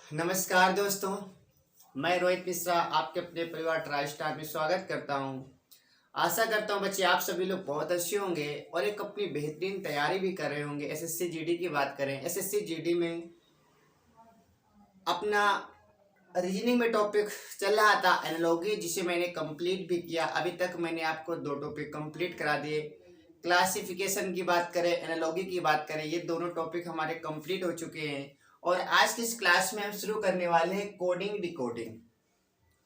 नमस्कार दोस्तों, मैं रोहित मिश्रा आपके अपने परिवार ट्राई स्टार में स्वागत करता हूं। आशा करता हूं बच्चे आप सभी लोग बहुत अच्छे होंगे और एक अपनी बेहतरीन तैयारी भी कर रहे होंगे। एसएससी जीडी की बात करें, एसएससी जीडी में अपना रीजनिंग में टॉपिक चल रहा था एनालॉजी, जिसे मैंने कंप्लीट भी किया। अभी तक मैंने आपको 2 टॉपिक कंप्लीट करा दिए। क्लासिफिकेशन की बात करें, एनालॉजी की बात करें, ये दोनों टॉपिक हमारे कंप्लीट हो चुके हैं। और आज की इस क्लास में हम शुरू करने वाले हैं कोडिंग डिकोडिंग।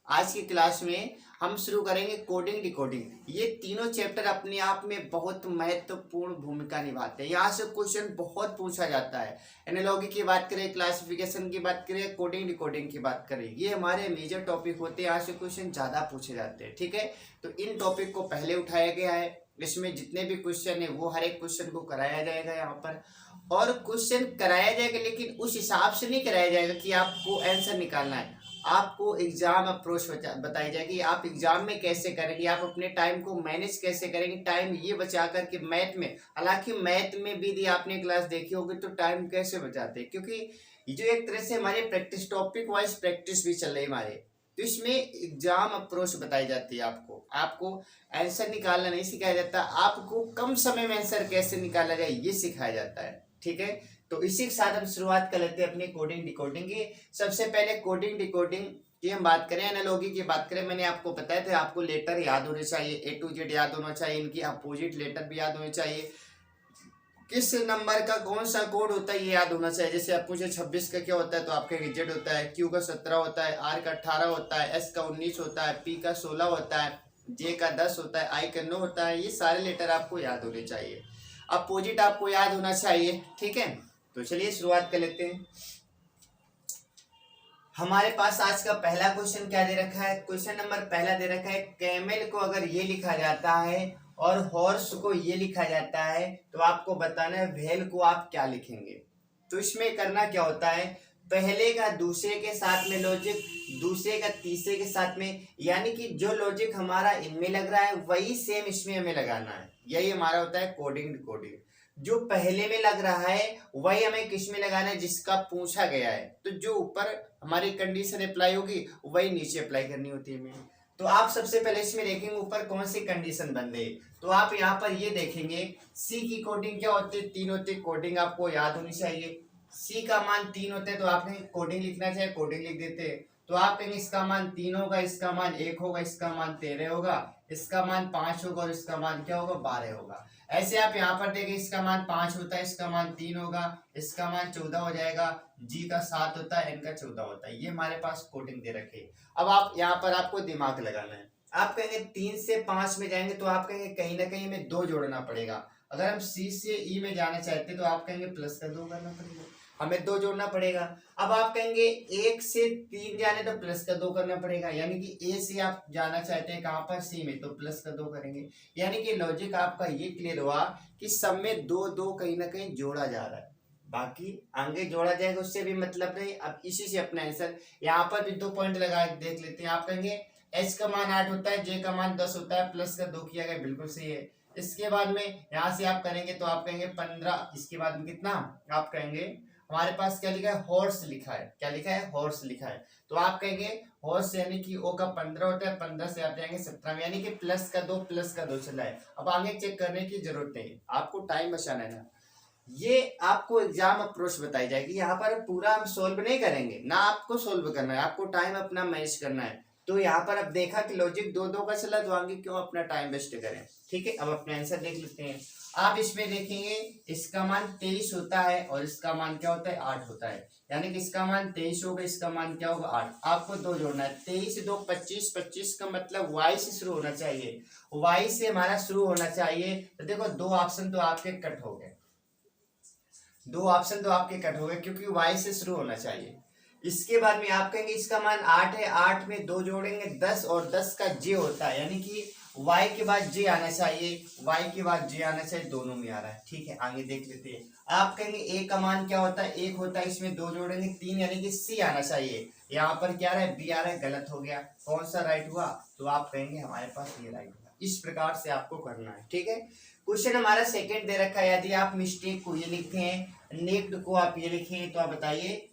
आज की क्लास में हम शुरू करेंगे कोडिंग डिकोडिंग। ये तीनों चैप्टर अपने आप में बहुत महत्वपूर्ण भूमिका निभाते हैं। यहाँ से क्वेश्चन बहुत पूछा जाता है। एनालॉजी की बात करें, क्लासिफिकेशन की बात करें, कोडिंग डिकोडिंग की बात करें, ये हमारे मेजर टॉपिक होते हैं। यहाँ से क्वेश्चन ज़्यादा पूछे जाते हैं। ठीक है, तो इन टॉपिक को पहले उठाया गया है। इसमें जितने भी क्वेश्चन है वो हर एक क्वेश्चन को कराया जाएगा यहाँ पर। और क्वेश्चन कराया जाएगा, लेकिन उस हिसाब से नहीं कराया जाएगा कि आपको आंसर निकालना है। आपको एग्जाम अप्रोच बताई जाएगी, आप एग्जाम में कैसे करेंगे, आप अपने टाइम को मैनेज कैसे करेंगे, टाइम ये बचा करके मैथ में। हालांकि मैथ में भी यदि आपने क्लास देखी होगी तो टाइम कैसे बचाते हैं, क्योंकि ये जो एक तरह से हमारे प्रैक्टिस टॉपिक वाइज प्रैक्टिस भी चल रही है हमारे, तो इसमें एग्जाम अप्रोच बताई जाती है। आपको आंसर निकालना नहीं सिखाया जाता, आपको कम समय में आंसर कैसे निकाला जाए ये सिखाया जाता है। ठीक है, तो इसी के साथ हम शुरुआत कर लेते हैं अपनी कोडिंग डिकोडिंग की। सबसे पहले कोडिंग डिकोडिंग की हम बात करें, एनालॉजी की बात करें, मैंने आपको बताया था आपको लेटर याद होने चाहिए, ए टू जेड याद होना चाहिए, इनकी अपोजिट लेटर भी याद होने चाहिए, किस नंबर का कौन सा कोड होता है ये याद होना चाहिए। जैसे आप पूछे 26 का क्या होता है तो आपका जेड होता है, क्यू का 17 होता है, आर का 18 होता है, एस का 19 होता है, पी का 16 होता है, जे का 10 होता है, आई का 9 होता है। ये सारे लेटर आपको याद होने चाहिए, अपोजिट आपको याद होना चाहिए। ठीक है, तो चलिए शुरुआत कर लेते हैं। हमारे पास आज का पहला क्वेश्चन क्या दे रखा है, क्वेश्चन नंबर पहला दे रखा है, कैमल को अगर ये लिखा जाता है और हॉर्स को ये लिखा जाता है तो आपको बताना है व्हेल को आप क्या लिखेंगे। तो इसमें करना क्या होता है, पहले का दूसरे के साथ में लॉजिक, दूसरे का तीसरे के साथ में, यानी कि जो लॉजिक हमारा इनमें लग रहा है वही सेम इसमें हमें लगाना है। यही हमारा होता है कोडिंग डिकोडिंग। जो पहले में लग रहा है वही हमें किस में लगाना है जिसका पूछा गया है। तो जो ऊपर हमारी कंडीशन अप्लाई होगी वही नीचे अप्लाई करनी होती है हमें। तो आप सबसे पहले इसमें देखेंगे ऊपर कौन सी कंडीशन बन रही है, तो आप यहाँ पर ये देखेंगे सी की कोडिंग क्या होती है, 3 होती है। कोडिंग आपको याद होनी चाहिए। सी का मान 3 होता है तो आपने कोडिंग लिखना चाहिए, कोडिंग लिख देते हैं। तो आप कहेंगे इसका मान 3 होगा, इसका मान 1 होगा, इसका मान 13 होगा, इसका मान 5 होगा और इसका मान क्या होगा 12 होगा। ऐसे आप यहाँ पर देखें इसका मान 5 होता है, इसका मान 3 होगा, इसका मान 14 हो जाएगा, जी का 7 होता है, एन का 14 होता है। ये हमारे पास कोडिंग दे रखे। अब आप यहाँ पर आपको दिमाग लगाना है। आप कहेंगे 3 से 5 में जाएंगे तो आप कहेंगे कहीं ना कहीं हमें 2 जोड़ना पड़ेगा। अगर हम सी से ई में जाना चाहते तो आप कहेंगे प्लस का 2 करना पड़ेगा, हमें 2 जोड़ना पड़ेगा। अब आप कहेंगे 1 से 3 जाने तो प्लस का 2 करना पड़ेगा, यानी कि ए से आप जाना चाहते हैं कहाँ पर सी में, तो प्लस का 2 करेंगे। यानी कि लॉजिक आपका ये क्लियर हुआ कि सब में 2 2 कहीं ना कहीं जोड़ा जा रहा है, बाकी आगे जोड़ा जाएगा उससे भी मतलब नहीं। अब इसी से अपना आंसर यहाँ पर भी 2 पॉइंट लगा देख लेते हैं। आप कहेंगे एच का मान 8 होता है, जे का मान 10 होता है, प्लस का 2 किया गया, बिल्कुल सही है। इसके बाद में यहाँ से आप करेंगे तो आप कहेंगे 15, इसके बाद में कितना आप कहेंगे हमारे पास क्या लिखा है, हॉर्स लिखा है। क्या लिखा है, हॉर्स लिखा है। तो आप कहेंगे हॉर्स यानी कि ओ का 15 होता है, 15 से आप जाएंगे 17 में, यानी कि प्लस का 2 चला है। अब आगे चेक करने की जरूरत नहीं, आपको टाइम बचाना है ना। ये आपको एग्जाम अप्रोच बताई जाएगी, यहाँ पर पूरा हम सोल्व नहीं करेंगे ना, आपको सोल्व करना है, आपको टाइम अपना मैनेज करना है। तो यहाँ पर अब देखा कि लॉजिक 2 2 का चला, तो आगे क्यों अपना टाइम वेस्ट करें। ठीक है, अब अपना आंसर देख लेते हैं। आप इसमें देखेंगे इसका मान 23 होता है और इसका मान क्या होता है 8 होता है, यानी कि इसका मान 23 होगा, इसका मान क्या होगा 8। आपको 2 जोड़ना है, 23 2 25, 25 का मतलब y से शुरू होना चाहिए, y से हमारा शुरू होना चाहिए। तो देखो 2 ऑप्शन तो आपके कट हो गए, 2 ऑप्शन तो आपके कट हो गए क्योंकि y से शुरू होना चाहिए। इसके बाद में आप कहेंगे इसका मान 8 है, 8 में 2 जोड़ेंगे 10 और 10 का j होता है, यानी कि y के बाद j आना चाहिए, y के बाद j आना चाहिए, दोनों में आ रहा है। ठीक है, आगे देख लेते हैं। आप कहेंगे a का मान क्या होता है 1 होता है, इसमें 2 जोड़ेंगे 3, यानी कि c आना चाहिए। यहाँ पर क्या रहा है b आ रहा है, गलत हो गया। कौन सा राइट हुआ, तो आप कहेंगे हमारे पास ये राइट हुआ। इस प्रकार से आपको करना है। ठीक है, क्वेश्चन हमारा सेकंड दे रखा है, यदि आप मिस्टेक को ये लिखते हैं, नेक्ड को आप ये लिखें, तो आप बताइए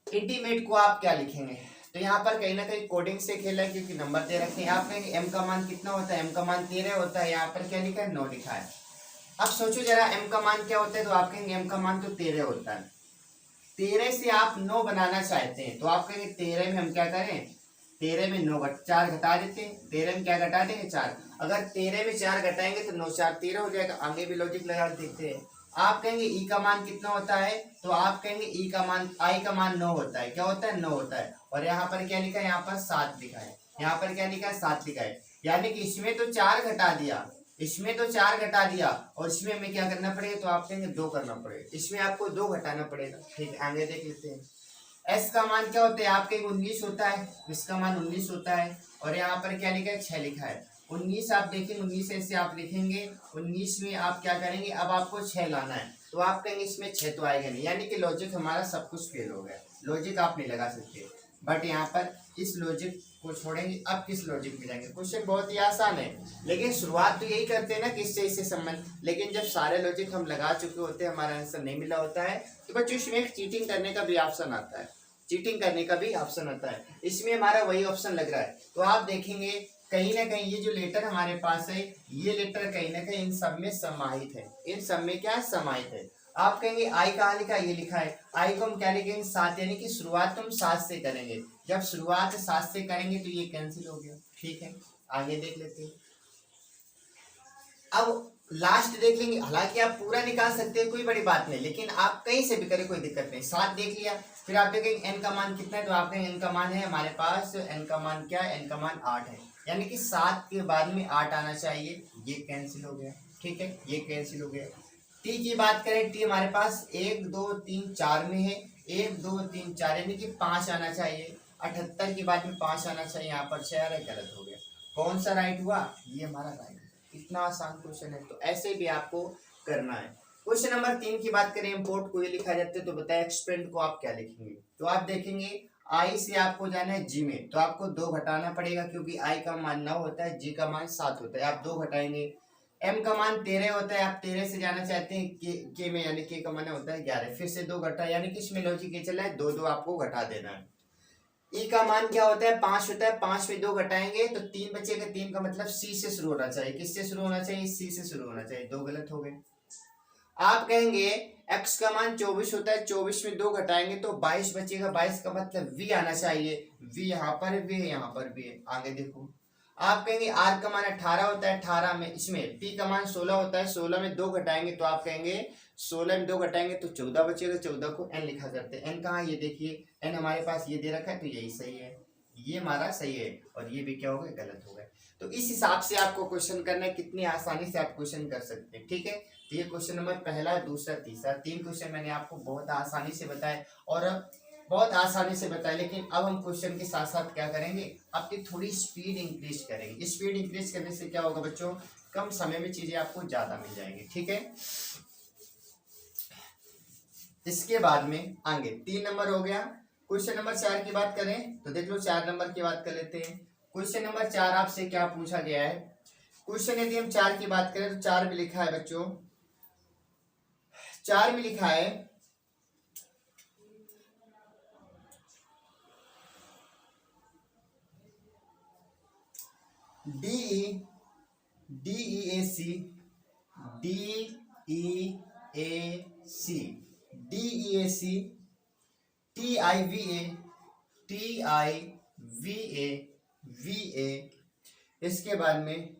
इंटीमेट को आप क्या लिखेंगे? तो यहाँ पर कहीं ना कहीं कोडिंग से खेला है क्योंकि नंबर दे रखे हैं। आप कहेंगे m का मान कितना होता है? m का मान 13 होता है। यहाँ पर क्या लिखा है? 9 लिखा है। अब सोचो जरा m का मान क्या होता है, तो आप कहेंगे m का मान तो 13 होता है। 13 से आप 9 बनाना चाहते हैं तो आप कहेंगे 13 में हम क्या करें? 13 में 9 4 घटा देते हैं। 13 में क्या घटा देंगे? 4। अगर 13 में 4 घटाएंगे तो 9 4 13 हो जाएगा। आगे भी लॉजिक लगा देखते हैं। आप कहेंगे ई का मान कितना होता है? तो आप कहेंगे ई का मान, आई का मान 9 होता है। क्या होता है? 9 होता है। और यहाँ पर क्या लिखा है? यहाँ पर 7 लिखा है। यहाँ पर क्या लिखा है? 7 लिखा है। यानी कि इसमें तो 4 घटा दिया, इसमें तो 4 घटा दिया और इसमें हमें क्या करना पड़ेगा? तो आप कहेंगे 2 करना पड़ेगा। इसमें आपको 2 घटाना पड़ेगा। ठीक है, आगे देख लेते हैं। एस का मान क्या होता है? आपके 19 होता है। इसका मान 19 होता है। और यहाँ पर क्या लिखा है? 6 लिखा है। 19 आप देखेंगे, 19 ऐसे आप लिखेंगे। 19 में आप क्या करेंगे? अब आपको 6 लाना है तो आप कहेंगे इसमें 6 तो आएगा नहीं, यानी कि लॉजिक हमारा सब कुछ फेल हो गया। लॉजिक आप नहीं लगा सकते। बट यहाँ पर इस लॉजिक को छोड़ेंगे, अब किस लॉजिक में जाएंगे? क्वेश्चन बहुत ही आसान है, लेकिन शुरुआत तो यही करते हैं ना कि इससे इससे संबंध। लेकिन जब सारे लॉजिक हम लगा चुके होते हैं, हमारा आंसर नहीं मिला होता है, तो बच्चों इसमें एक चीटिंग करने का भी ऑप्शन आता है। चीटिंग करने का भी ऑप्शन आता है। इसमें हमारा वही ऑप्शन लग रहा है। तो आप देखेंगे कहीं ना कहीं ये जो लेटर हमारे पास है, ये लेटर कहीं ना कहीं इन सब में समाहित है। इन सब में क्या समाहित है? आप कहेंगे आई कहाँ लिखा है? ये लिखा है। आई को हम क्या लिखेंगे? 7, यानी कि शुरुआत तुम 7 से करेंगे। जब शुरुआत 7 से करेंगे तो ये कैंसिल हो गया। ठीक है, आगे देख लेते हैं। अब लास्ट देख लेंगे। हालांकि आप पूरा निकाल सकते हैं, कोई बड़ी बात नहीं, लेकिन आप कहीं से भी करें कोई दिक्कत नहीं। 7 देख लिया, फिर आप देखेंगे एन का मान कितना है, तो आप कहेंगे एन का मान है हमारे पास, एन का मान क्या है? एन का मान 8 है। यानी कि 7 के बाद में 8 आना चाहिए। ये कैंसिल हो गया। ठीक है, ये कैंसिल हो गया। टी की बात करें, टी हमारे पास 1 2 3 4 में है। 1 2 3 4 यानी कि 5 आना चाहिए। 78 के बाद में 5 आना चाहिए। यहाँ पर 6 गलत हो गया। कौन सा राइट हुआ? ये हमारा राइट। इतना आसान क्वेश्चन है, तो ऐसे भी आपको करना है। क्वेश्चन नंबर 3 की बात करें, इम्पोर्ट को ये लिखा जाता है, तो बताए एक्सपेंड को आप क्या लिखेंगे? तो आप देखेंगे आई से आपको जाना है जी में, तो आपको 2 घटाना पड़ेगा क्योंकि आई का मान 9 होता है, जी का मान 7 होता है। आप 2 घटाएंगे। एम का मान 13 होता है, आप 13 से जाना चाहते हैं के में, यानी के का मान होता है 11। फिर से 2 घटा, यानी कि इसमें लॉजिक ये चला है 2 2 आपको घटा देना है। ई का मान क्या होता है? 5 होता है। 5 में 2 घटाएंगे तो 3 बचेगा। 3 का मतलब सी से शुरू होना चाहिए। किससे शुरू होना चाहिए? सी से शुरू होना चाहिए। 2 गलत हो गए। आप कहेंगे x का मान 24 होता है। 24 में 2 घटाएंगे तो 22 बचेगा। 22 का मतलब v आना चाहिए। v यहाँ पर, v यहाँ पर भी है। आगे देखो, आप कहेंगे r का मान 18 होता है। 18 में, इसमें p का मान 16 होता है। 16 में 2 घटाएंगे तो आप कहेंगे 16 में 2 घटाएंगे तो 14 बचेगा। 14 को n लिखा करते हैं। n कहाँ? ये देखिए n हमारे पास ये दे रखा है, तो यही सही है। ये हमारा सही है और ये भी क्या हो गया? गलत हो गया। तो इस हिसाब से आपको क्वेश्चन करना है। कितनी आसानी से आप क्वेश्चन कर सकते हैं। ठीक है, तो ये क्वेश्चन नंबर पहला, दूसरा, तीसरा, 3 क्वेश्चन मैंने आपको बहुत आसानी से बताए और बहुत आसानी से बताया। लेकिन अब हम क्वेश्चन के साथ साथ क्या करेंगे? अपनी थोड़ी स्पीड इंक्रीज करेंगे। स्पीड इंक्रीज करने से क्या होगा बच्चों? कम समय में चीजें आपको ज्यादा मिल जाएंगी। ठीक है, इसके बाद में आगे 3 नंबर हो गया। क्वेश्चन नंबर 4 की बात करें तो देख लो, 4 नंबर की बात कर लेते हैं। क्वेश्चन नंबर 4 आपसे क्या पूछा गया है? क्वेश्चन यदि हम 4 की बात करें तो 4 में लिखा है बच्चों, 4 में लिखा है DEAC TIVA इसके बाद में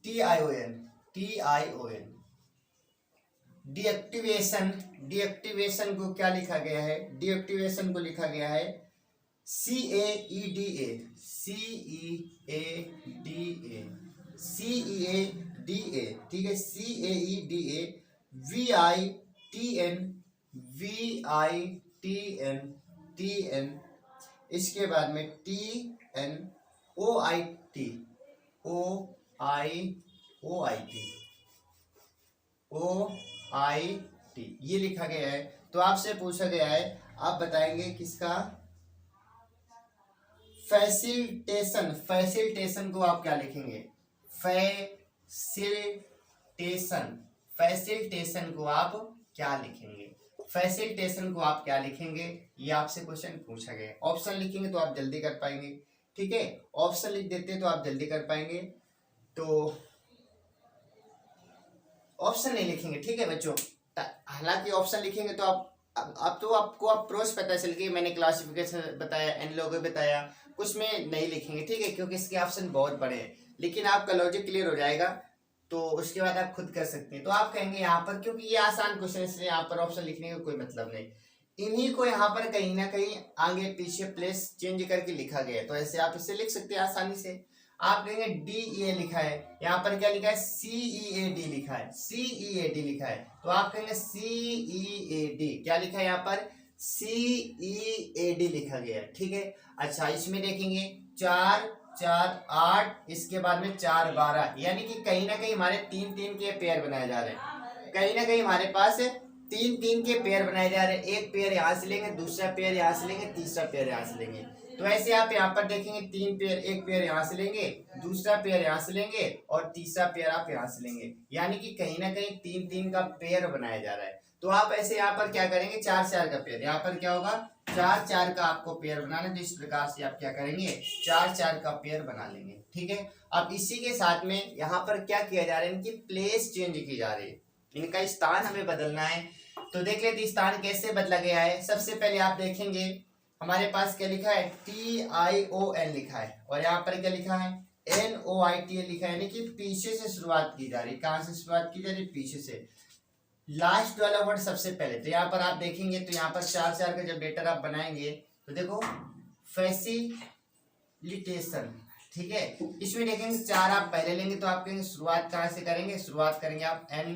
TION डीएक्टिवेशन को क्या लिखा गया है? डीएक्टिवेशन को लिखा गया है CAEDA ठीक है, CAEDA VITN इसके बाद में TNOIT ये लिखा गया है। तो आपसे पूछा गया है, आप बताएंगे किसका? फैसिलिटेशन को आप क्या लिखेंगे? फैसिलिटेशन को आप क्या लिखेंगे? फैसिलिटेशन को आप क्या लिखेंगे, ये आपसे क्वेश्चन पूछा गया है। ऑप्शन लिखेंगे तो आप जल्दी कर पाएंगे, ठीक है। ऑप्शन लिख देते हैं तो आप जल्दी कर पाएंगे। तो ऑप्शन नहीं लिखेंगे, ठीक है बच्चों। हालांकि ऑप्शन लिखेंगे तो आप तो आपको अप्रोच पता चल गई, मैंने क्लासिफिकेशन बताया, एनालॉजी बताया, कुछ में नहीं लिखेंगे, ठीक है, क्योंकि इसके ऑप्शन बहुत बड़े हैं। लेकिन आपका लॉजिक क्लियर हो जाएगा तो उसके बाद आप खुद कर सकते हैं। तो आप कहेंगे यहाँ पर, क्योंकि ये आसान क्वेश्चन है इसलिए यहाँ पर ऑप्शन लिखने का कोई मतलब नहीं, इन्हीं को यहाँ पर कहीं ना कहीं आगे पीछे प्लेस चेंज करके लिखा गया है। तो ऐसे आप इसे लिख सकते हैं आसानी से। आप कहेंगे डी ए लिखा है, यहाँ पर क्या लिखा है, सी ई ए डी लिखा है, सी ई ए डी लिखा है। तो आप कहेंगे सी ई ए डी, क्या लिखा है यहाँ पर, सी ई ए डी लिखा गया है, ठीक है। अच्छा, इसमें देखेंगे 4 4 8, इसके बाद में 4 12, यानी कि कहीं ना कहीं हमारे 3 3 के पेयर बनाए जा रहे हैं। कहीं ना कहीं हमारे पास 3 3 के पेयर बनाए जा रहे हैं। एक पेयर यहाँ से लेंगे, दूसरा पेयर यहाँ से लेंगे, तीसरा पेयर यहाँ से लेंगे। तो ऐसे आप यहाँ पर देखेंगे 3 पेयर, एक पेयर यहाँ से लेंगे, दूसरा पेयर यहाँ से लेंगे और तीसरा पेयर आप यहाँ से लेंगे, यानी कि कहीं ना कहीं 3 3 का पेयर बनाया जा रहा है। तो आप ऐसे यहाँ पर क्या करेंगे, 4 4 का पेयर, यहाँ पर क्या होगा 4 4 का आपको पेयर बनाना है। तो इस प्रकार से आप क्या करेंगे, 4 4 का पेयर बना लेंगे, ठीक है। अब इसी के साथ में यहाँ पर क्या किया जा रहा है, इनकी प्लेस चेंज की जा रही है, इनका स्थान हमें बदलना है। तो देख लेते स्थान कैसे बदला गया है। सबसे पहले आप देखेंगे हमारे पास क्या लिखा है, TION लिखा है, और यहाँ पर क्या लिखा है, NOITL लिखा है, यानी कि पीछे से शुरुआत की जा रही है। कहाँ से शुरुआत की जा रही है, पीछे से। लास्ट वाला वर्ड सबसे पहले, तो यहाँ पर आप देखेंगे तो यहाँ पर 4 4 का जब लेटर आप बनाएंगे तो देखो फैसिलिटेशन, ठीक है। इसमें देखेंगे 4 आप पहले लेंगे तो आप कहेंगे शुरुआत कहाँ से करेंगे, शुरुआत करेंगे आप N,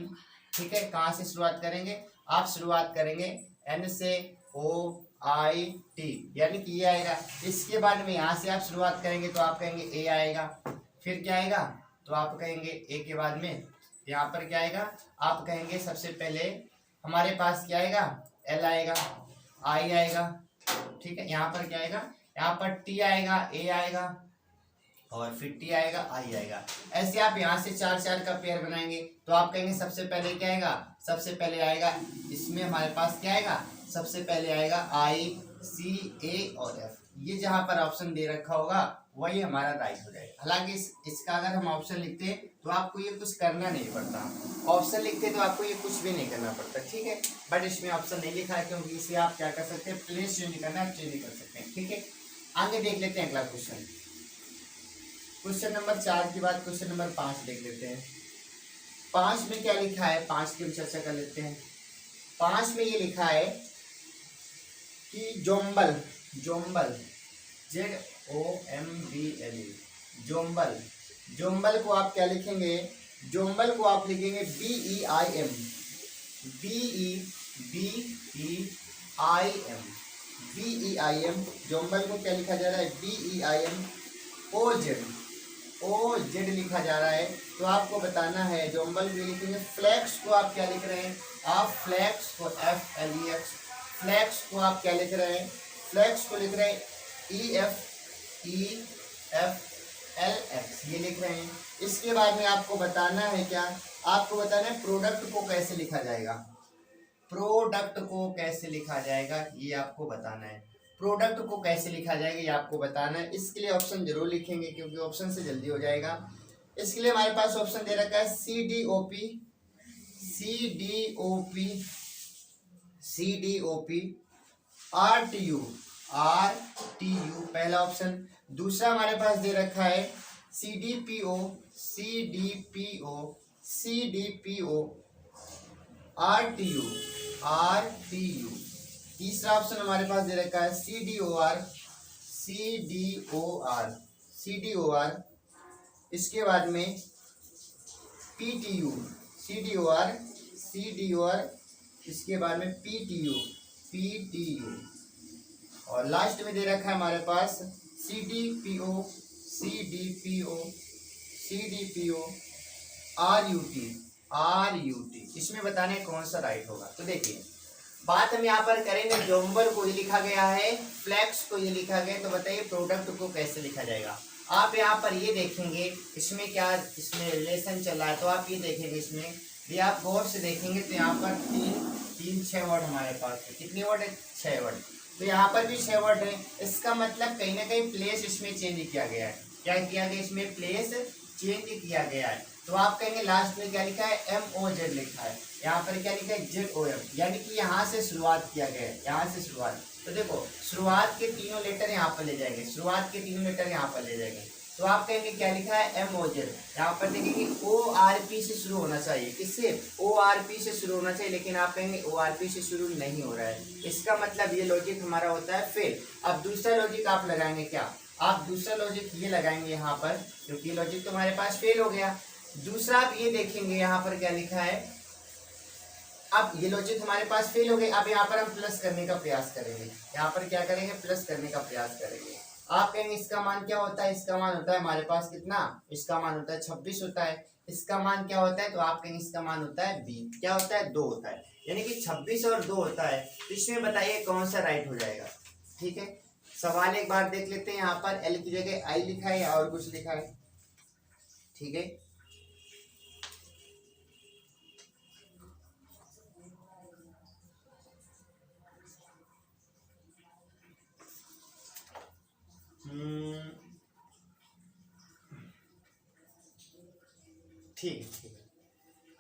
ठीक है। कहाँ से शुरुआत करेंगे, आप शुरुआत करेंगे N से, OIT, यानी कि ये आएगा। इसके बाद में यहाँ से आप शुरुआत करेंगे तो आप कहेंगे A आएगा, फिर क्या आएगा, तो आप कहेंगे A के बाद में यहाँ पर क्या आएगा, आप कहेंगे सबसे पहले हमारे पास क्या आएगा, L आएगा, I आएगा, ठीक है। यहाँ पर क्या आएगा, यहाँ पर T आएगा, A आएगा और फिर T आएगा, I आएगा। ऐसे आप यहाँ से 4 4 का पेयर बनाएंगे तो आप कहेंगे सबसे पहले क्या आएगा, सबसे पहले आएगा इसमें हमारे पास क्या आएगा, सबसे पहले आएगा I, C, A और F। ये जहाँ पर ऑप्शन दे रखा होगा वही हमारा राइट हो जाएगा। हालांकि इसका अगर हम ऑप्शन लिखते हैं तो आपको ये कुछ करना नहीं पड़ता, ऑप्शन लिखते तो आपको ये कुछ भी नहीं करना पड़ता, ठीक है। बट इसमें ऑप्शन नहीं लिखा है क्योंकि इसे आप क्या कर सकते हैं, प्लेस चेंज करना है, चेंज कर सकते हैं, ठीक है। आगे देख लेते हैं अगला क्वेश्चन। क्वेश्चन नंबर 4 के बाद क्वेश्चन नंबर 5 देख लेते हैं। 5 में क्या लिखा है, 5 की हम चर्चा कर लेते हैं। 5 में ये लिखा है कि जोम्बल, जोम्बल ZOMBL, जोम्बल, जोम्बल को आप क्या लिखेंगे, जोम्बल को आप लिखेंगे BEIM, BEIM, जोम्बल को क्या लिखा जा रहा है, BEIM, OZ लिखा जा रहा है। तो आपको बताना है जोम्बल भी लिखेंगे। फ्लैक्स को आप क्या लिख रहे हैं, आप फ्लैक्स को FLEX, फ्लैक्स को आप क्या लिख रहे हैं, फ्लैक्स को लिख रहे हैं EFLX, ये लिख रहे हैं। इसके बाद में आपको बताना है क्या, आपको बताना है प्रोडक्ट को कैसे लिखा जाएगा, प्रोडक्ट को कैसे लिखा जाएगा ये आपको बताना है। प्रोडक्ट को कैसे लिखा जाएगा ये आपको बताना है। इसके लिए ऑप्शन जरूर लिखेंगे क्योंकि ऑप्शन से जल्दी हो जाएगा। इसके लिए हमारे पास ऑप्शन दे रखा है CDOP, RTU, पहला ऑप्शन। दूसरा हमारे पास दे रखा है CDPO, RTU। तीसरा ऑप्शन हमारे पास दे रखा है CDOR। इसके बाद में PTU, CDOR, इसके बाद में PTU, और लास्ट में दे रखा है हमारे पास CDPO, RUT। इसमें बताने कौन सा राइट होगा। तो देखिए बात हम यहाँ पर करेंगे, जोम्बल को ये लिखा गया है, फ्लैक्स को ये लिखा गया है, तो बताइए प्रोडक्ट को कैसे लिखा जाएगा। आप यहाँ पर ये देखेंगे इसमें क्या, इसमें रिलेशन चल रहा है, तो आप ये देखेंगे इसमें ये आप गौर से देखेंगे तो यहाँ पर तीन 6 वर्ड हमारे पास है। कितने वर्ड है? 6 वर्ड। तो यहाँ पर भी 6 वर्ड है। इसका मतलब कहीं ना कहीं प्लेस इसमें चेंज किया गया है। क्या किया गया? इसमें प्लेस चेंज किया गया है। तो आप कहेंगे लास्ट में क्या लिखा है? MOZ लिखा है। यहाँ पर क्या लिखा है? ZOM, यानी कि यहाँ से शुरुआत किया गया है, यहाँ से शुरुआत। तो देखो शुरुआत के तीनों लेटर यहाँ पर ले जाएंगे, शुरुआत के तीनों लेटर यहाँ पर ले जाएंगे। तो आप कहेंगे क्या लिखा है? MOZ। यहाँ पर देखेंगे ORP से शुरू होना चाहिए। किससे? ORP से शुरू होना चाहिए, लेकिन आप कहेंगे ORP से शुरू नहीं हो रहा है। इसका मतलब ये लॉजिक हमारा होता है फेल। अब दूसरा लॉजिक आप लगाएंगे क्या? आप दूसरा लॉजिक ये लगाएंगे यहाँ पर, क्योंकि ये लॉजिक तो हमारे पास फेल हो गया। दूसरा आप ये देखेंगे यहाँ पर क्या लिखा है। अब ये लॉजिक हमारे पास फेल हो गए। अब यहाँ पर हम प्लस करने का प्रयास करेंगे। यहाँ पर क्या करेंगे? प्लस करने का प्रयास करेंगे। आप कहेंगे इसका मान क्या होता है? इसका मान होता है हमारे पास कितना? इसका मान होता है 26 होता है। इसका मान क्या होता है? तो आप कहेंगे इसका मान होता है 20। क्या होता है? 2 होता है। यानी कि 26 और 2 होता है। तो इसमें बताइए कौन सा राइट हो जाएगा? ठीक है, सवाल एक बार देख लेते हैं। यहाँ पर L की जगह I लिखा है या और कुछ लिखा है? ठीक है, ठीक है।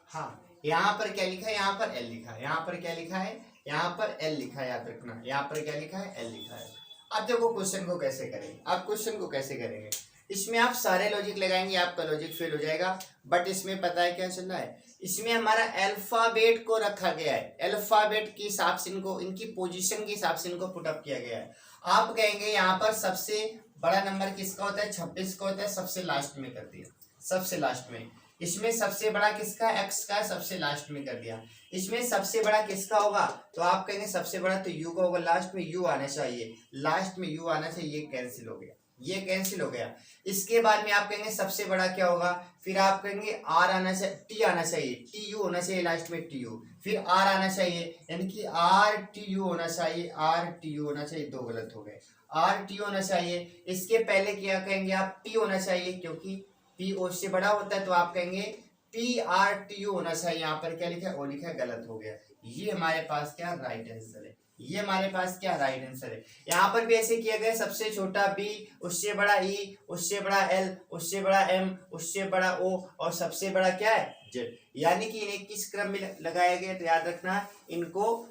हाँ, यहाँ पर क्या लिखा है? यहाँ पर L लिखा है। यहाँ पर क्या लिखा है? यहाँ पर L लिखा है, याद रखना। यहाँ पर क्या लिखा है? L लिखा है। अब देखो क्वेश्चन को कैसे करेंगे। आप क्वेश्चन को कैसे करेंगे? इसमें आप सारे लॉजिक लगाएंगे, आपका लॉजिक फेल हो जाएगा। बट इसमें पता है क्या चल रहा है? इसमें हमारा अल्फाबेट को रखा गया है। अल्फाबेट के हिसाब से इनको, इनकी पोजीशन के हिसाब से इनको पुटअप किया गया है। आप कहेंगे यहाँ पर सबसे बड़ा नंबर किसका होता है? 26 का होता है। सबसे लास्ट में कर दिया, सबसे लास्ट में। इसमें सबसे बड़ा किसका? X का, सबसे लास्ट में कर दिया। इसमें सबसे बड़ा किसका होगा? तो आप कहेंगे सबसे बड़ा तो U का होगा। लास्ट में U आना चाहिए, लास्ट में U आना चाहिए। ये कैंसिल हो गया, ये कैंसिल हो गया। इसके बाद में आप कहेंगे सबसे बड़ा क्या होगा? फिर आप कहेंगे R आना चाहिए, T आना चाहिए, TU होना चाहिए लास्ट में, TU। फिर R आना चाहिए, यानी कि RTU होना चाहिए, RTU होना चाहिए। 2 गलत हो गए। RTU होना चाहिए। इसके पहले क्या कहेंगे आप? P होना चाहिए, क्योंकि P O से बड़ा होता है। तो आप कहेंगे PRTU होना चाहिए। यहाँ पर क्या लिखा है? O लिखा है, गलत हो गया। ये हमारे पास क्या राइट आंसर है? ये हमारे पास क्या राइट आंसर है? यहाँ पर भी ऐसे किया गया। सबसे छोटा B, उससे बड़ा E, उससे बड़ा L, उससे बड़ा M, उससे बड़ा O, और सबसे बड़ा क्या है? Z। यानी कि इन्हें किस क्रम में लगाया गया? तो याद रखना, इनको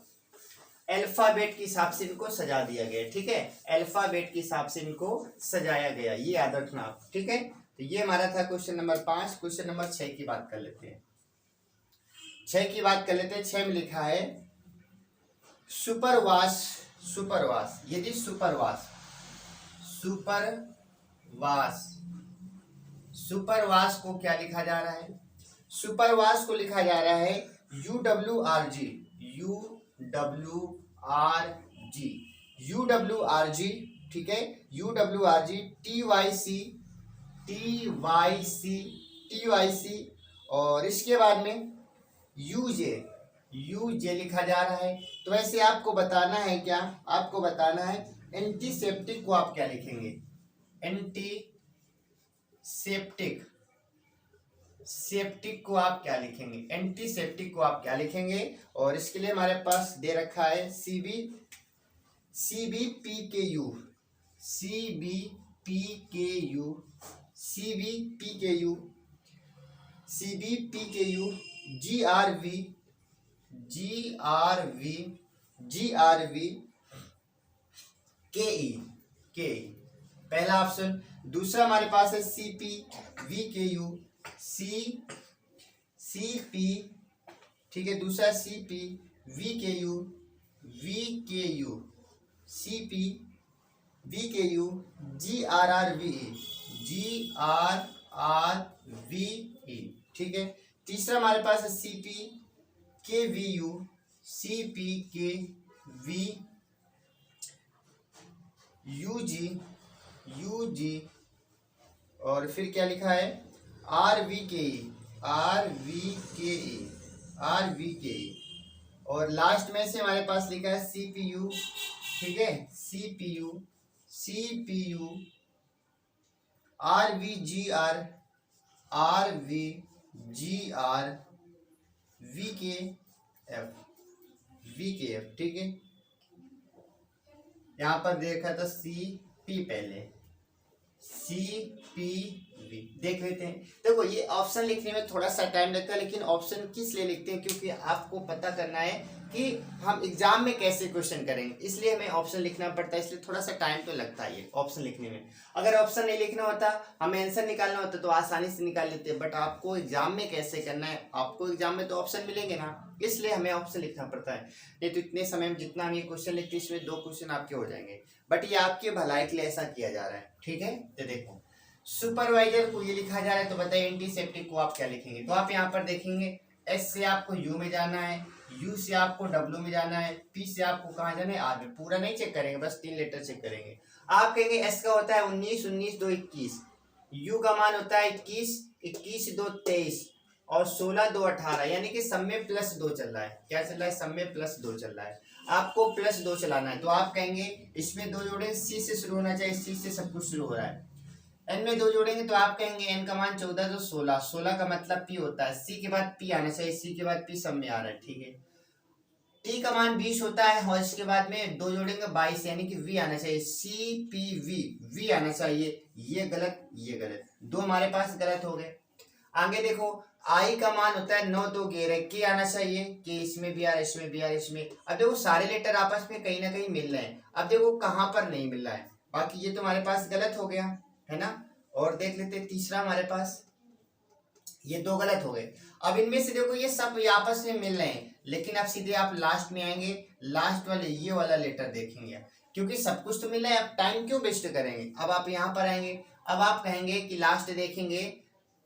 अल्फाबेट के हिसाब से इनको सजा दिया गया। ठीक है, अल्फाबेट के हिसाब से इनको सजाया गया, ये याद रखना आप। ठीक है, तो ये हमारा था क्वेश्चन नंबर 5। क्वेश्चन नंबर 6 की बात कर लेते हैं। 6 की बात कर लेते हैं। 6 में लिखा है सुपरवास। सुपरवास, यदि सुपरवास, सुपरवास, सुपरवास को क्या लिखा जा रहा है? सुपरवास को लिखा जा रहा है UWRG, UWRG, UWRG। ठीक है, UWRG, TYC, और इसके बाद में UJ लिखा जा रहा है। तो ऐसे आपको बताना है क्या? आपको बताना है एंटीसेप्टिक को आप क्या लिखेंगे? एंटीसेप्टिक, सेप्टिक को आप क्या लिखेंगे? एंटीसेप्टिक को आप क्या लिखेंगे? और इसके लिए हमारे पास दे रखा है CBPKU, GRV, KE, पहला ऑप्शन। दूसरा हमारे पास है CPVKU, CP, ठीक है, दूसरा CPVKU, CPVKU, GRRVE, ठीक है। तीसरा हमारे पास है CPKVU, UG, और फिर क्या लिखा है? RVKE, और लास्ट में से हमारे पास लिखा है CPU, ठीक है, CPU, RVGR, वी के एफ, ठीक है। यहाँ पर देखा था CP, पहले CPV देख लेते हैं। देखो ये ऑप्शन लिखने में थोड़ा सा टाइम लगता है, लेकिन ऑप्शन किस लिए लिखते हैं, क्योंकि आपको पता करना है कि हम एग्जाम में कैसे क्वेश्चन करेंगे, इसलिए हमें ऑप्शन लिखना पड़ता है, इसलिए थोड़ा सा टाइम तो लगता है ये ऑप्शन लिखने में। अगर ऑप्शन नहीं लिखना होता, हमें आंसर निकालना होता तो आसानी से निकाल लेते हैं, बट आपको एग्जाम में कैसे करना है, आपको एग्जाम में तो ऑप्शन मिलेंगे ना, इसलिए हमें ऑप्शन लिखना पड़ता है। नहीं तो इतने समय में जितना हम ये क्वेश्चन लिखते हैं, इसमें 2 क्वेश्चन आपके हो जाएंगे, बट ये आपकी भलाई के लिए ऐसा किया जा रहा है, ठीक है। तो देखो सुपरवाइजर को ये लिखा जा रहा है, तो बताइए एंटीसेप्टिक को आप क्या लिखेंगे। तो आप यहाँ पर देखेंगे एस से आपको यू में जाना है, यू से आपको डब्ल्यू में जाना है, पी से आपको कहाँ जाना है, आर में। पूरा नहीं चेक करेंगे, बस 3 लेटर चेक करेंगे। आप कहेंगे एस का होता है 19, 19 2 21, यू का मान होता है 21, 21 2 23 और 16 2 18, यानी कि सब में +2 चल रहा है। क्या चल रहा है, सब में +2 चल रहा है। आपको +2 चलाना है, तो आप कहेंगे इसमें 2 जोड़े, सी से शुरू होना चाहिए, सी से सब कुछ शुरू हो रहा है। एन में 2 जोड़ेंगे तो आप कहेंगे एन का मान 14 तो 16, 16 का मतलब पी होता है, सी के बाद पी आना चाहिए, सी के बाद पी सब में आ रहा है, ठीक है। टी का मान 20 होता है और इसके बाद में 2 जोड़ेंगे 22, यानी कि वी आना चाहिए, सी पी वी आना चाहिए। ये गलत, ये गलत, 2 हमारे पास गलत हो गए। आगे देखो आई का मान होता है 9 2 11, के आना चाहिए, के इसमें भी आ रहा है, इसमें भी आ रहा है, इसमें। अब देखो सारे लेटर आपस में कहीं ना कहीं मिल रहे हैं, अब देखो कहाँ पर नहीं मिल रहा है, बाकी ये तो हमारे पास गलत हो गया है ना। और देख लेते हैं तीसरा हमारे पास, ये 2 गलत हो गए। अब इनमें से देखो ये सब आपस में मिल रहे हैं, लेकिन अब सीधे आप लास्ट में आएंगे, लास्ट वाले ये वाला लेटर देखेंगे, क्योंकि सब कुछ तो मिल रहा है, आप टाइम क्यों वेस्ट करेंगे। अब आप यहाँ पर आएंगे, अब आप कहेंगे कि लास्ट देखेंगे,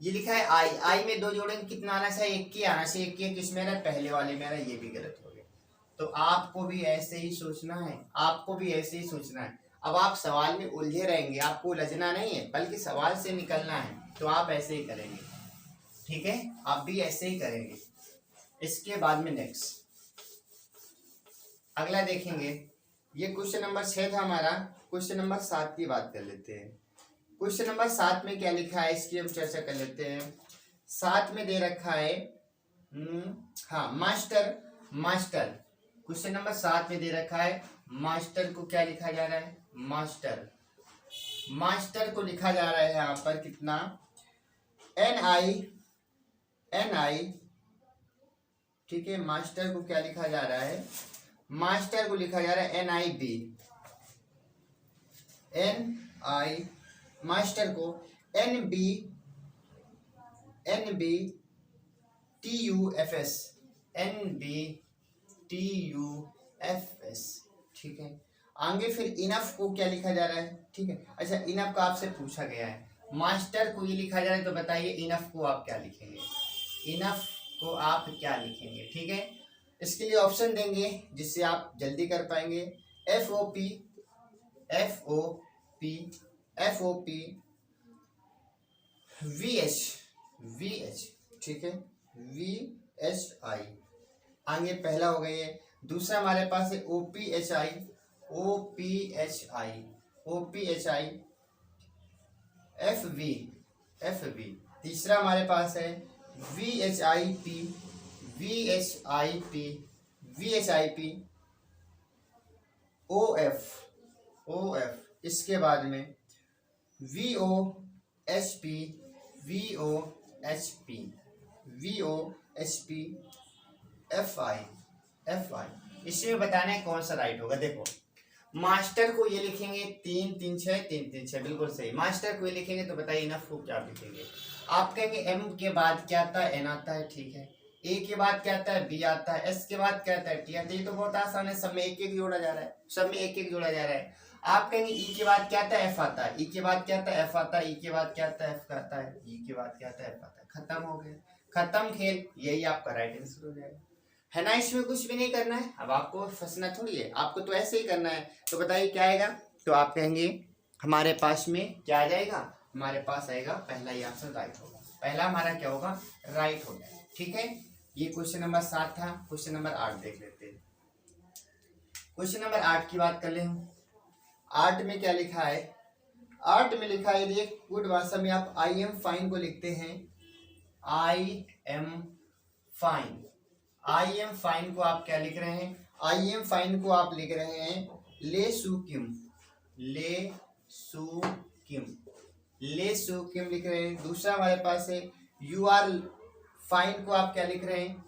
ये लिखा है आई, आई में 2 जोड़ेंगे, कितना आना चाहिए, 21 आना चाहिए, 21 किस में, पहले वाले में, ये भी गलत हो गया। तो आपको भी ऐसे ही सोचना है, आपको भी ऐसे ही सोचना है। अब आप सवाल में उलझे रहेंगे, आपको उलझना नहीं है, बल्कि सवाल से निकलना है, तो आप ऐसे ही करेंगे, ठीक है, आप भी ऐसे ही करेंगे। इसके बाद में नेक्स्ट अगला देखेंगे, ये क्वेश्चन नंबर 6 था हमारा। क्वेश्चन नंबर 7 की बात कर लेते हैं। क्वेश्चन नंबर 7 में क्या लिखा है, इसकी हम चर्चा कर लेते हैं। 7 में दे रखा है हाँ मास्टर, मास्टर। क्वेश्चन नंबर 7 में दे रखा है मास्टर को क्या लिखा जा रहा है, मास्टर, मास्टर को लिखा जा रहा है यहाँ पर कितना, NI, ठीक है। मास्टर को क्या लिखा जा रहा है, मास्टर को लिखा जा रहा है NIB, मास्टर को NB TUFS, ठीक है। आगे फिर इनफ को क्या लिखा जा रहा है, ठीक है। अच्छा इनफ का आपसे पूछा गया है, मास्टर को ये लिखा जा रहा है, तो बताइए इनफ को आप क्या लिखेंगे, इनफ को आप क्या लिखेंगे, ठीक है। इसके लिए ऑप्शन देंगे जिससे आप जल्दी कर पाएंगे। FOP, VH, ठीक है, VHI। आगे पहला हो गया ये। दूसरा हमारे पास है OPHI, FV। तीसरा हमारे पास है VHIP, OF। इसके बाद में VOHP, FI। इसमें बताना है कौन सा राइट होगा। देखो मास्टर को ये लिखेंगे 3 3 6 3 3 6, बिल्कुल सही। मास्टर को ये लिखेंगे, तो बताइए इनफ को क्या लिखेंगे। आप कहेंगे M के बाद क्या आता है, N आता है, ठीक है। A के बाद क्या आता है, B आता है। S के बाद क्या आता है, T आता है। ये तो बहुत आसान है, सब में एक एक जोड़ा जा रहा है, सब में एक एक जोड़ा जा रहा है। आप कहेंगे E के बाद क्या आता है, F आता है। E के बाद क्या आता है, F आता है। E के बाद क्या आता है, F का आता है। E के बाद क्या आता है, F आता है। खत्म हो गया, खत्म खेल, यही आपका राइट आंसर हो जाएगा, है ना। इसमें कुछ भी नहीं करना है, अब आपको फंसना थोड़ी है, आपको तो ऐसे ही करना है। तो बताइए क्या आएगा, तो आप कहेंगे हमारे पास में क्या आ जाएगा, हमारे पास आएगा पहला ही ऑप्शन राइट होगा, पहला हमारा क्या होगा, राइट होगा, ठीक है। ये क्वेश्चन नंबर 7 था। क्वेश्चन नंबर 8 देख लेते हैं। क्वेश्चन नंबर 8 की बात कर ले। 8 में क्या लिखा है, 8 में लिखा है, ये गुड भाषा में आप I am fine को लिखते हैं, I am fine, I am fine को आप क्या लिख रहे हैं, आई एम फाइन को आप लिख रहे हैं ले सु किम, ले सु किम, ले सु किम लिख रहे हैं। दूसरा हमारे पास है यू आर फाइन को आप क्या लिख रहे हैं,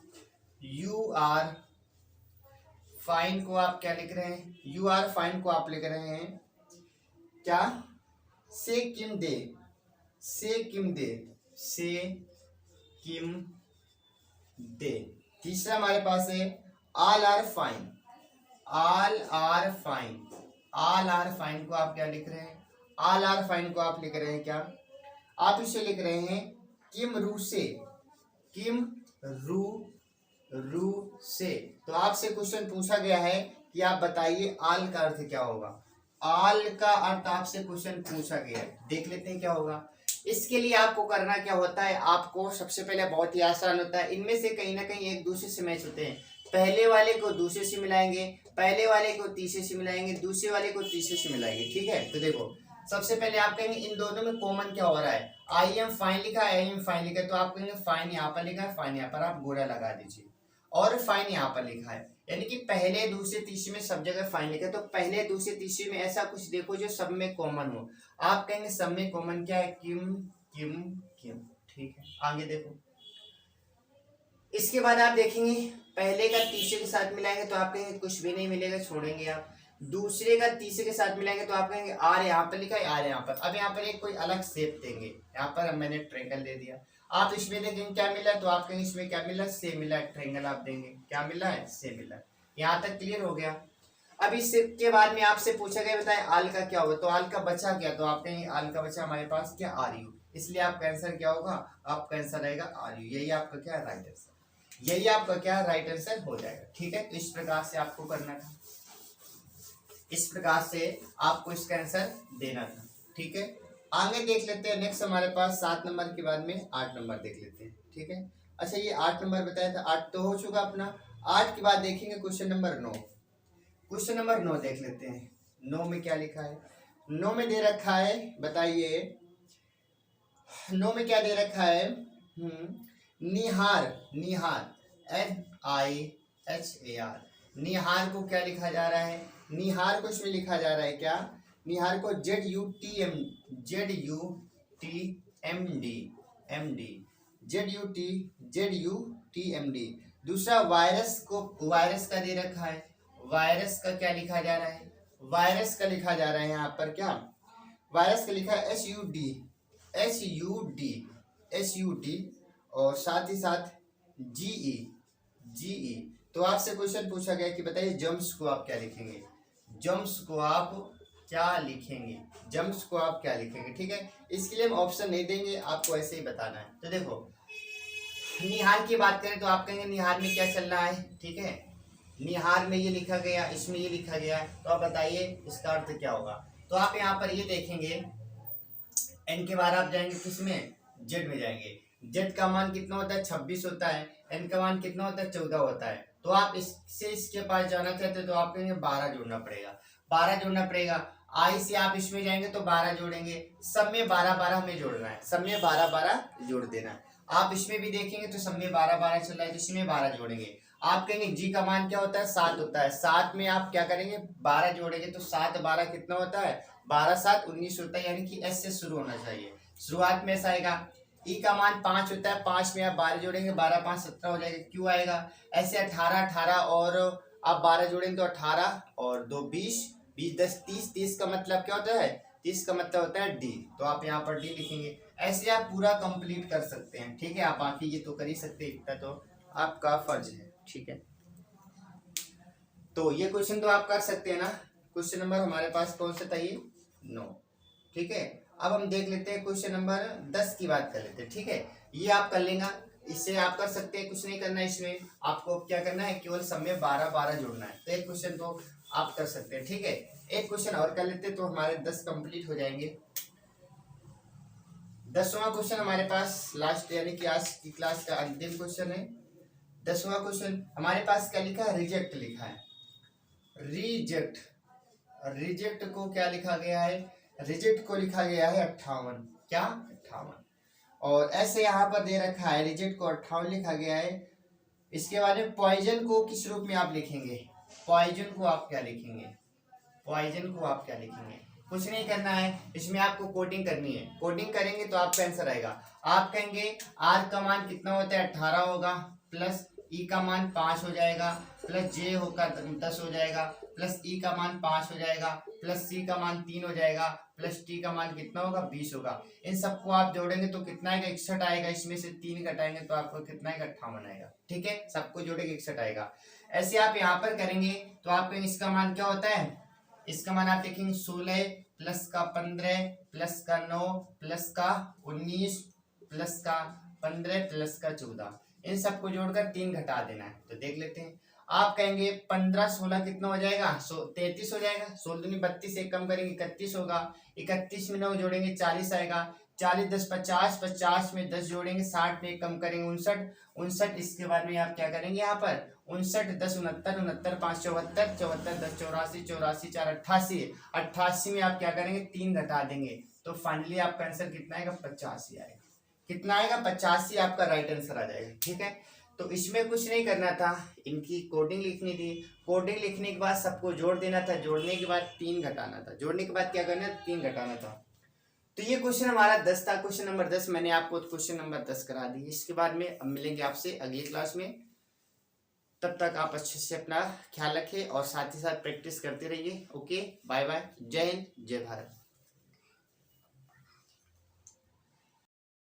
यू आर फाइन को आप क्या लिख रहे हैं, यू आर फाइन को आप लिख रहे हैं क्या, से किम दे, से किम दे, से किम दे। तीसरा हमारे पास है all are fine, all are fine, all are fine को आप क्या लिख रहे हैं, ऑल आर फाइन को आप लिख रहे हैं क्या, आप इसे लिख रहे हैं किम रू से, किम रू, रू से। तो आपसे क्वेश्चन पूछा गया है कि आप बताइए आल का अर्थ क्या होगा, आल का अर्थ आपसे क्वेश्चन पूछा गया है, देख लेते हैं क्या होगा। इसके लिए आपको करना क्या होता है, आपको सबसे पहले बहुत ही आसान होता है, इनमें से कहीं ना कहीं एक दूसरे से मैच होते हैं, पहले वाले को दूसरे से मिलाएंगे, पहले वाले को तीसरे से मिलाएंगे, दूसरे वाले को तीसरे से मिलाएंगे, ठीक है। तो देखो सबसे पहले आप कहेंगे इन दोनों में कॉमन क्या हो रहा है, आई एम फाइन लिखा है, आई एम फाइन लिखा है, तो आप कहेंगे फाइन यहाँ पर लिखा है, फाइन यहाँ पर आप गोरा लगा दीजिए, और फाइन यहाँ पर लिखा है, यानी कि पहले दूसरे तीसरे में सब जगह फाइन लिखा है। तो पहले दूसरे तीसरे में ऐसा कुछ देखो जो सब में कॉमन हो, आप कहेंगे सब में कॉमन क्या है, किम किम किम, ठीक है। आगे देखो, इसके बाद आप देखेंगे पहले का तीसरे के साथ मिलाएंगे तो आप कहेंगे कुछ भी नहीं मिलेगा, छोड़ेंगे आप। दूसरे का तीसरे के साथ मिलाएंगे तो आप कहेंगे आर यहाँ पर लिखा है, आर यहाँ पर। अब यहाँ पर एक कोई अलग शेप देंगे, यहाँ पर मैंने ट्रायंगल दे दिया, आप इसमें देखेंगे क्या मिला, तो आप कहेंगे इसमें क्या मिला, से मिला है, ट्रायंगल आप देंगे क्या मिला है, से मिला है। यहाँ तक क्लियर हो गया। अब इसके बाद में आपसे पूछा गया बताए आल का क्या होगा, तो आल का बचा क्या, तो आप कहेंगे आल का बचा हमारे पास क्या, आर यू, इसलिए आपका आंसर क्या होगा, आपका आंसर रहेगा आर यू, यही आपका क्या राइट आंसर, यही आपका क्या राइट आंसर हो जाएगा, ठीक है। तो इस प्रकार से आपको करना था, इस प्रकार से आपको इसका आंसर देना था, ठीक है। आगे देख लेते हैं, नेक्स्ट हमारे पास 7 नंबर के बाद में 8 नंबर देख लेते हैं, ठीक है। अच्छा ये 8 नंबर बताया था, 8 तो हो चुका अपना। 8 के बाद देखेंगे क्वेश्चन नंबर 9, क्वेश्चन नंबर 9 देख लेते हैं। 9 में क्या लिखा है, 9 में दे रखा है, बताइए 9 में क्या दे रखा है, निहार, निहार, NIHAR, निहार को क्या लिखा जा रहा है, निहार को इसमें लिखा जा रहा है क्या, निहार को ZUTMD, ZUTMD। दूसरा वायरस को, वायरस का दे रखा है, वायरस का क्या लिखा जा रहा है, वायरस का लिखा जा रहा है यहाँ पर क्या, वायरस का लिखा है SUD, और साथ ही साथ GE। तो आपसे क्वेश्चन पूछा गया कि बताइए जम्स को आप क्या लिखेंगे, जम्स को आप क्या लिखेंगे, जम्स को आप क्या लिखेंगे, ठीक है। इसके लिए हम ऑप्शन नहीं देंगे, आपको ऐसे ही बताना है। तो देखो निहार की बात करें तो आप कहेंगे निहार में क्या चल रहा है, ठीक है, निहार में ये लिखा गया, इसमें ये लिखा गया है, तो आप बताइए इसका अर्थ क्या होगा। तो आप यहाँ पर ये देखेंगे एन के बाद आप जाएंगे किसमें, जेड में जाएंगे, जेड का मान कितना होता है 26 होता है, एन का मान कितना होता है 14 होता है। तो आप इससे इसके पास जाना चाहते हो तो आप कहेंगे 12 जोड़ना पड़ेगा, 12 जोड़ना पड़ेगा। आई से आप इसमें जाएंगे तो 12 जोड़ेंगे, सब में 12 हमें जोड़ना है, सब में 12 जोड़ देना है। आप इसमें भी देखेंगे तो सब में 12 चल रहा है, तो इसमें 12 जोड़ेंगे। आप कहेंगे जी का मान क्या होता है 7 होता है, 7 में आप क्या करेंगे 12 जोड़ेंगे, तो 7 12 कितना होता है 12 7 19 होता है, यानी कि एस से शुरू होना चाहिए, शुरुआत में ऐसा आएगा। ई का मान 5 होता है, 5 में आप 12 जोड़ेंगे, 12 5 17 हो जाएगा, क्यों आएगा ऐसे 18 और आप 12 जोड़ेंगे तो 18 और 2 20, 20 10 30, 30 का मतलब क्या होता है, 30 का मतलब होता है डी, तो आप यहाँ पर डी लिखेंगे। ऐसे आप पूरा कंप्लीट कर सकते हैं, ठीक है। आप बाकी ये तो कर ही सकते हैं, इतना तो आपका फर्ज है, ठीक है। तो ये क्वेश्चन तो आप कर सकते हैं ना। क्वेश्चन नंबर हमारे पास कौन सा था ये 9, ठीक है। अब हम देख लेते हैं क्वेश्चन नंबर 10 की बात कर लेते हैं, ठीक है। ये आप कर लेंगे, इससे आप कर सकते हैं, कुछ नहीं करना है इसमें, आपको क्या करना है केवल सब में 12 जोड़ना है। तो एक क्वेश्चन तो आप कर सकते हैं, ठीक है। एक क्वेश्चन और कर लेते हैं तो हमारे 10 कंप्लीट हो जाएंगे। 10वां क्वेश्चन हमारे पास लास्ट यानी कि आज की क्लास का अंतिम क्वेश्चन है। 10वां क्वेश्चन हमारे पास क्या लिखा है, रिजेक्ट लिखा है, रिजेक्ट, रिजेक्ट को क्या लिखा गया है, रिजेक्ट को लिखा गया है 58, क्या 58, और ऐसे यहाँ पर दे रखा है रिजेक्ट को 58 लिखा गया है, इसके बाद में पॉइजन को किस रूप में आप लिखेंगे, पॉइजन को आप क्या लिखेंगे, पॉइजन को आप क्या लिखेंगे। कुछ नहीं करना है, इसमें आपको कोडिंग करनी है। कोडिंग करेंगे तो आपका आंसर आएगा। आप कहेंगे आर का मान कितना होता है 18 होगा, प्लस ई का मान 5 हो जाएगा, प्लस जे होगा 10 हो जाएगा, प्लस ई का मान 5 हो जाएगा, प्लस सी का मान 3 हो जाएगा, प्लस टी का मान कितना होगा 20 होगा। इन सबको आप जोड़ेंगे तो कितना आएगा 61 आएगा। इसमें से 3 घटाएंगे तो आपको कितना आएगा 58 आएगा। ठीक है, सबको जोड़ेंगे 61 आएगा। ऐसे आप यहाँ पर करेंगे तो आपके इसका मान क्या होता है, इसका मान आप लिखेंगे 16 प्लस का 15 प्लस का 9 प्लस का 19 प्लस का 15 प्लस का 14। इन सबको जोड़कर 3 घटा देना है। तो देख लेते हैं। आप कहेंगे 15 16 कितना हो जाएगा 33 हो जाएगा। 16 दूनी 32, एक कम करेंगे 31 होगा। 31 में 9 जोड़ेंगे 40 आएगा। 40 10 50, 50 में 10 जोड़ेंगे 60 में एक कम करेंगे 59, 59 इसके बाद में आप क्या करेंगे यहाँ पर 59 10 69, 69 5 74, 74 10 84, 84 4 88, 88 में आप क्या करेंगे 3 घटा देंगे। तो फाइनली आपका आंसर कितना आएगा 85 आएगा। कितना आएगा 85 आपका राइट आंसर आ जाएगा। ठीक है, तो इसमें कुछ नहीं करना था, इनकी कोडिंग लिखनी थी। कोडिंग लिखने के बाद सबको जोड़ देना था, जोड़ने के बाद 3 घटाना था, जोड़ने के बाद क्या करना था 3 घटाना था। तो ये क्वेश्चन हमारा 10 था। क्वेश्चन नंबर 10 मैंने आपको क्वेश्चन नंबर 10 करा दी। इसके बाद में अब मिलेंगे आपसे अगली क्लास में। तब तक आप अच्छे से अपना ख्याल रखें और साथ ही साथ प्रैक्टिस करते रहिए। ओके, बाय बाय, जय हिंद, जय भारत।